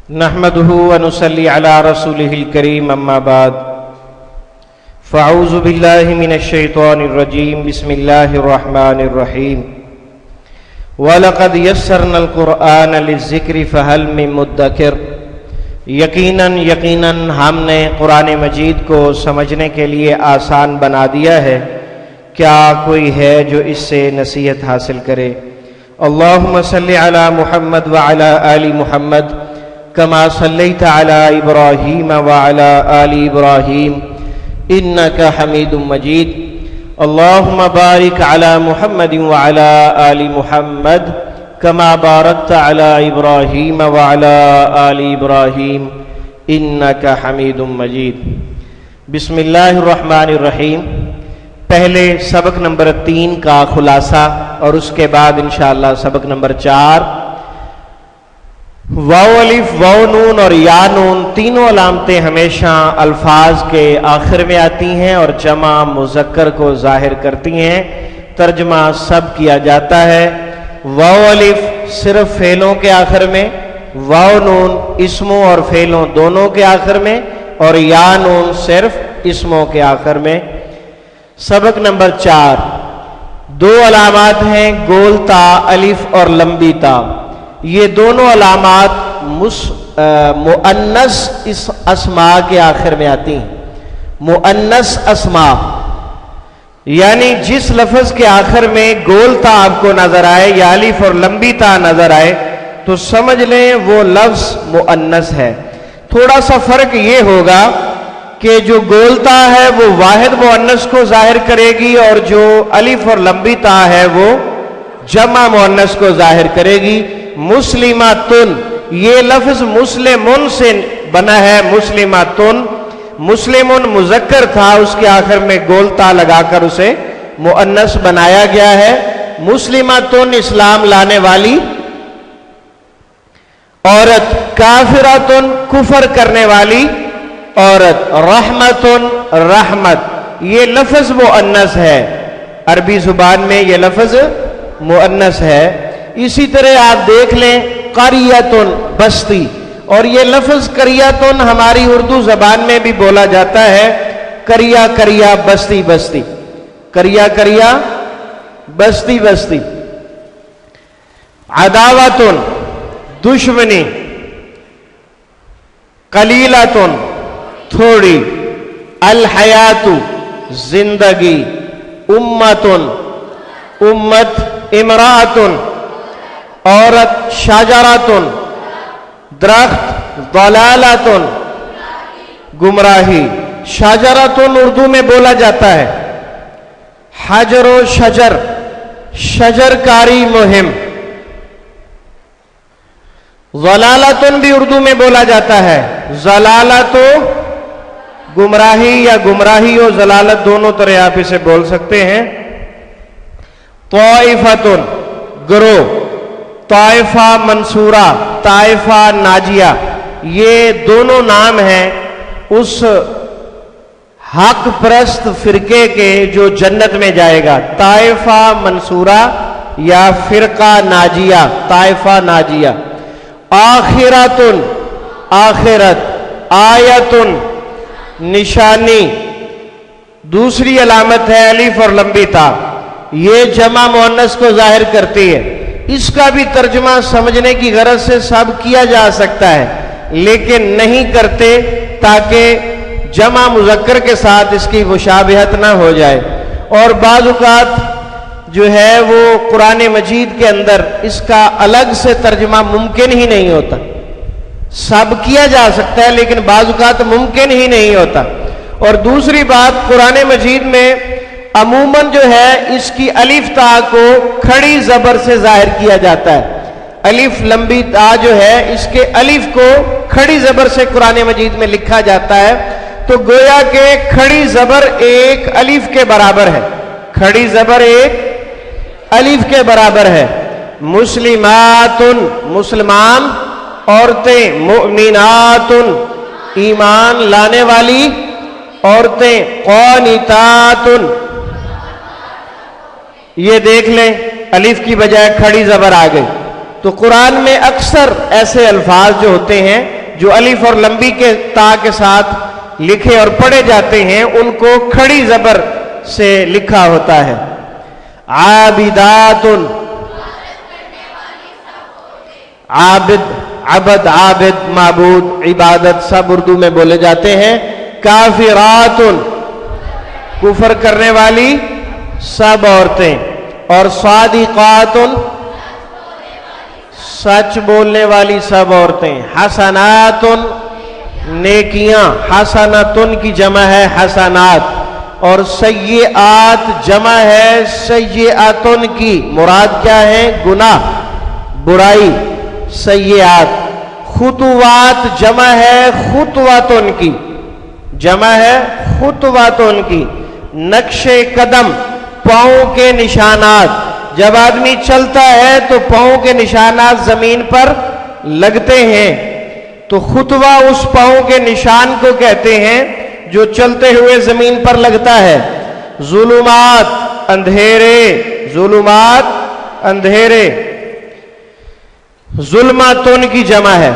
نحمده ونصلي على رسوله الكريم اما بعد فاعوذ بالله من الشيطان الرجيم بسم الله الرحمن الرحيم وَلَقَدْ يَسَّرْنَا الْقُرْآنَ لِلذِّكْرِ فَهَلْ مِن مُدَّكِرٍ یقیناً ہم نے قرآن مجید کو سمجھنے کے لیے آسان بنا دیا ہے، کیا کوئی ہے جو اس سے نصیحت حاصل کرے؟ اللہم صلی علی محمد وعلی آل محمد کما صلیت علی ابراہیم وعلی آل ابراہیم انک حمید مجید اللہم بارک علی محمد وعلی آل محمد کما بارکت علی ابراہیم وعلی آل ابراہیم انک حمید مجید۔ بسم اللہ الرحمن الرحیم۔ پہلے سبق نمبر 3 کا خلاصہ اور اس کے بعد انشاءاللہ سبق نمبر 4۔ واو الف، واو نون اور یا نون تینوں علامتیں ہمیشہ الفاظ کے آخر میں آتی ہیں اور جمع مذکر کو ظاہر کرتی ہیں۔ ترجمہ سب کیا جاتا ہے۔ واو الف صرف فعلوں کے آخر میں، واو نون اسموں اور فعلوں دونوں کے آخر میں، اور یا نون صرف اسموں کے آخر میں۔ سبق نمبر 4، 2 علامات ہیں، گول تا الف اور لمبی تا۔ یہ دونوں علامات مؤنث اسماء کے آخر میں آتی ہیں۔ مؤنث اسماء یعنی جس لفظ کے آخر میں گول تا آپ کو نظر آئے یا الف اور لمبی تا نظر آئے تو سمجھ لیں وہ لفظ مؤنث ہے۔ تھوڑا سا فرق یہ ہوگا کہ جو گول تا ہے وہ واحد مؤنث کو ظاہر کرے گی، اور جو الف اور لمبی تا ہے وہ جمع مؤنث کو ظاہر کرے گی۔ مسلماتن، یہ لفظ مسلمن سے بنا ہے۔ مسلماتن، مسلمن مذکر تھا، اس کے آخر میں گول تا لگا کر اسے مؤنث بنایا گیا ہے۔ مسلماتن اسلام لانے والی عورت، کافراتن کفر کرنے والی عورت، رحمتن رحمت، یہ لفظ مؤنث ہے۔ عربی زبان میں یہ لفظ مؤنث ہے۔ اسی طرح آپ دیکھ لیں قریتن بستی، اور یہ لفظ قریتن ہماری اردو زبان میں بھی بولا جاتا ہے۔ کریا کریا بستی بستی، کریا کریا بستی بستی۔ عداوتن دشمنی، قلیلتن تھوڑی، الحیات زندگی، امتن امت، امراتن عورت، شجراتن درخت، ضلالاتن گمراہی۔ شجراتن اردو میں بولا جاتا ہے۔ حجر و شجر، شجر کاری مہم۔ ضلالاتن بھی اردو میں بولا جاتا ہے۔ ضلالت گمراہی یا گمراہی و ضلالت دونوں طرح آپ اسے بول سکتے ہیں۔ طائفتن گروہ، طائفہ منصورہ، طائفہ ناجیہ، یہ دونوں نام ہیں اس حق پرست فرقے کے جو جنت میں جائے گا۔ طائفہ منصورہ یا فرقہ ناجیہ، طائفہ ناجیہ۔ آخرتن آخرت، آیتن نشانی، دوسری علامت ہے الف اور لمبی تا، یہ جمع مؤنث کو ظاہر کرتی ہے۔ اس کا بھی ترجمہ سمجھنے کی غرض سے سب کیا جا سکتا ہے، لیکن نہیں کرتے تاکہ جمع مذکر کے ساتھ اس کی مشابہت نہ ہو جائے۔ اور بعض اوقات جو ہے وہ قرآن مجید کے اندر اس کا الگ سے ترجمہ ممکن ہی نہیں ہوتا۔ سب کیا جا سکتا ہے لیکن بعض اوقات ممکن ہی نہیں ہوتا۔ اور دوسری بات، قرآن مجید میں عموماً جو ہے اس کی الف تا کو کھڑی زبر سے ظاہر کیا جاتا ہے۔ الف لمبی تا جو ہے اس کے الف کو کھڑی زبر سے قرآن مجید میں لکھا جاتا ہے، تو گویا کہ کھڑی زبر ایک الف کے برابر ہے۔ کھڑی زبر ایک الف کے برابر ہے۔ مسلماتن مسلمان عورتیں، مؤمناتن ایمان لانے والی عورتیں، قانتاتن، یہ دیکھ لیں الف کی بجائے کھڑی زبر آ گئی۔ تو قرآن میں اکثر ایسے الفاظ جو ہوتے ہیں جو الف اور لمبی کے تا کے ساتھ لکھے اور پڑھے جاتے ہیں ان کو کھڑی زبر سے لکھا ہوتا ہے. عابدات، عابد، عبد، عابد، معبود، عبادت سب اردو میں بولے جاتے ہیں. کافرات، کفر کرنے والی سب عورتیں. اور صادقات، سچ بولنے والی سب عورتیں. حسنات، نیکیاں. حسناتن کی جمع ہے حسنات. اور سیئات جمع ہے سیئاتن کی. مراد کیا ہے؟ گناہ، برائی. سیئات. خطوات جمع ہے خطواتن کی. جمع ہے خطواتن کی. نقش قدم، پاؤں کے نشانات. جب آدمی چلتا ہے تو پاؤں کے نشانات زمین پر لگتے ہیں، تو خطوہ اس پاؤں کے نشان کو کہتے ہیں جو چلتے ہوئے زمین پر لگتا ہے. ظلمات، اندھیرے. ظلمات، اندھیرے. ظلماتن کی جمع ہے.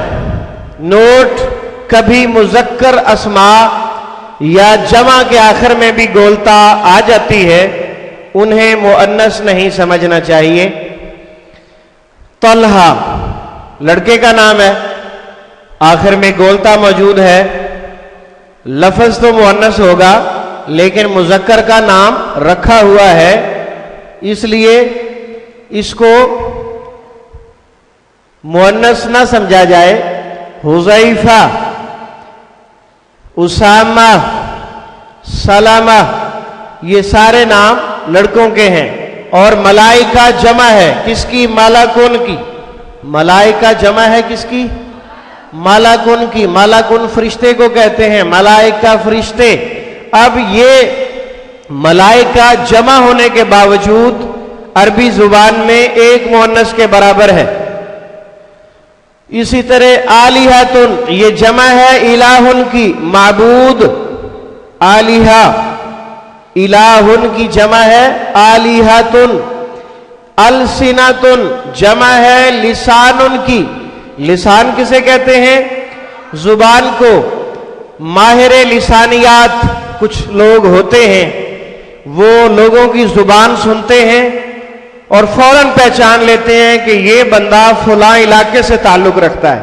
نوٹ، کبھی مذکر اسماء یا جمع کے آخر میں بھی گولتا آ جاتی ہے، انہیں مؤنث نہیں سمجھنا چاہیے. طلحہ لڑکے کا نام ہے، آخر میں گولتا موجود ہے. لفظ تو مؤنث ہوگا لیکن مذکر کا نام رکھا ہوا ہے، اس لیے اس کو مؤنث نہ سمجھا جائے. حذیفہ، اسامہ، سلامہ، یہ سارے نام لڑکوں کے ہیں. اور ملائکہ جمع ہے کس کی؟ ملکن کی. ملائکہ جمع ہے کس کی؟ ملکن کی. ملکن فرشتے کو کہتے ہیں، ملائکہ فرشتے. اب یہ ملائکہ جمع ہونے کے باوجود عربی زبان میں ایک مؤنث کے برابر ہے. اسی طرح آلیہتن، یہ جمع ہے الہن کی، معبود. آلیہہ، الہن کی جمع ہے آلیہتن. السنتن جمع ہے لسانن کی. لسان کسے کہتے ہیں؟ زبان کو. ماہر لسانیات کچھ لوگ ہوتے ہیں، وہ لوگوں کی زبان سنتے ہیں اور فوراً پہچان لیتے ہیں کہ یہ بندہ فلاں علاقے سے تعلق رکھتا ہے.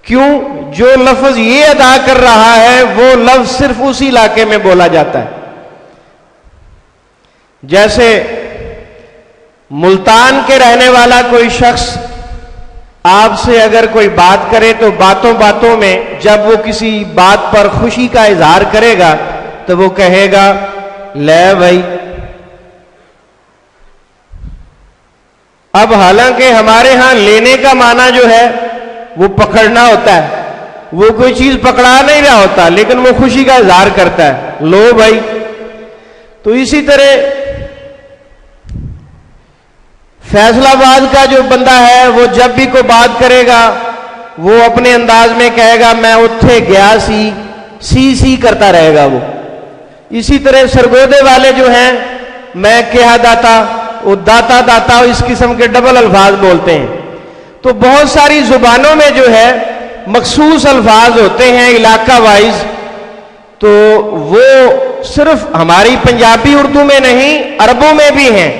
کیوں؟ جو لفظ یہ ادا کر رہا ہے وہ لفظ صرف اسی علاقے میں بولا جاتا ہے. جیسے ملتان کے رہنے والا کوئی شخص آپ سے اگر کوئی بات کرے تو باتوں باتوں میں جب وہ کسی بات پر خوشی کا اظہار کرے گا تو وہ کہے گا لے بھائی. اب حالانکہ ہمارے ہاں لینے کا معنی جو ہے وہ پکڑنا ہوتا ہے، وہ کوئی چیز پکڑا نہیں رہا ہوتا لیکن وہ خوشی کا اظہار کرتا ہے، لو بھائی. تو اسی طرح فیصلہ آباد کا جو بندہ ہے وہ جب بھی کوئی بات کرے گا وہ اپنے انداز میں کہے گا میں اتھے گیا سی کرتا رہے گا وہ. اسی طرح سرگودے والے جو ہیں میں کہا داتا، وہ داتا داتا، اس قسم کے ڈبل الفاظ بولتے ہیں. تو بہت ساری زبانوں میں جو ہے مخصوص الفاظ ہوتے ہیں علاقہ وائز. تو وہ صرف ہماری پنجابی اردو میں نہیں، عربوں میں بھی ہیں.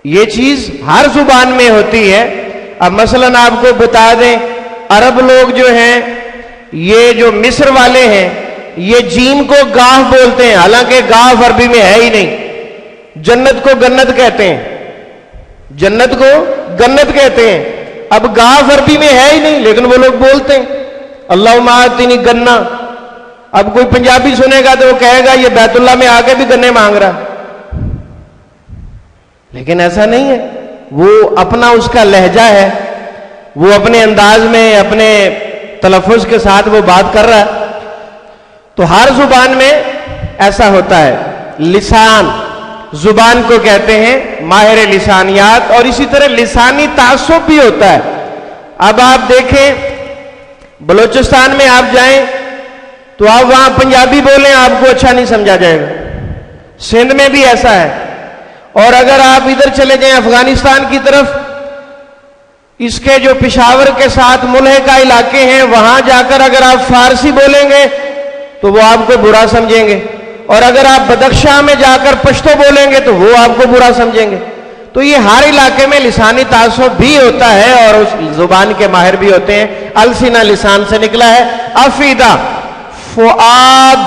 یہ چیز ہر زبان میں ہوتی ہے. اب مثلاً آپ کو بتا دیں، عرب لوگ جو ہیں، یہ جو مصر والے ہیں، یہ جیم کو گاف بولتے ہیں، حالانکہ گاف عربی میں ہے ہی نہیں. جنت کو گنت کہتے ہیں، جنت کو گنت کہتے ہیں. اب گاف عربی میں ہے ہی نہیں لیکن وہ لوگ بولتے ہیں اللہم آتنی گنا. اب کوئی پنجابی سنے گا تو وہ کہے گا یہ بیت اللہ میں آ کے بھی گنے مانگ رہا، لیکن ایسا نہیں ہے. وہ اپنا اس کا لہجہ ہے، وہ اپنے انداز میں اپنے تلفظ کے ساتھ وہ بات کر رہا ہے. تو ہر زبان میں ایسا ہوتا ہے. لسان زبان کو کہتے ہیں، ماہر لسانیات. اور اسی طرح لسانی تعصب بھی ہوتا ہے. اب آپ دیکھیں بلوچستان میں آپ جائیں تو آپ وہاں پنجابی بولیں آپ کو اچھا نہیں سمجھا جائے گا. سندھ میں بھی ایسا ہے. اور اگر آپ ادھر چلے جائیں افغانستان کی طرف، اس کے جو پشاور کے ساتھ ملحقہ علاقے ہیں وہاں جا کر اگر آپ فارسی بولیں گے تو وہ آپ کو برا سمجھیں گے، اور اگر آپ بدخشاں میں جا کر پشتو بولیں گے تو وہ آپ کو برا سمجھیں گے۔ تو یہ ہر علاقے میں لسانی تعصب بھی ہوتا ہے اور اس زبان کے ماہر بھی ہوتے ہیں۔ السنہ لسان سے نکلا ہے۔ افیدہ فؤاد،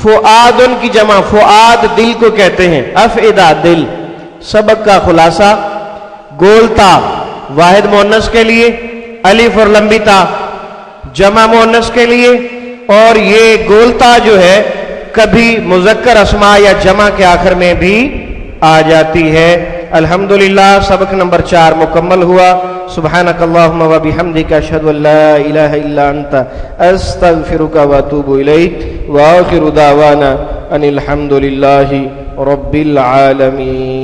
فؤادن کی جمع فؤاد دل کو کہتے ہیں، افیدہ دل۔ سبق کا خلاصہ، گولتا واحد مؤنث کے لیے، الف اور لمبی تا جمع مؤنث کے لیے، اور یہ گولتا جو ہے کبھی مذکر اسماء یا جمع کے آخر میں بھی آ جاتی ہے۔ الحمدللہ سبق نمبر 4 مکمل ہوا۔ سبحانک اللہم و بحمدک اشہد ان لا الہ الا انت استغفرک و اتوب الیک، وآخر دعوانا ان الحمدللہ رب العالمین۔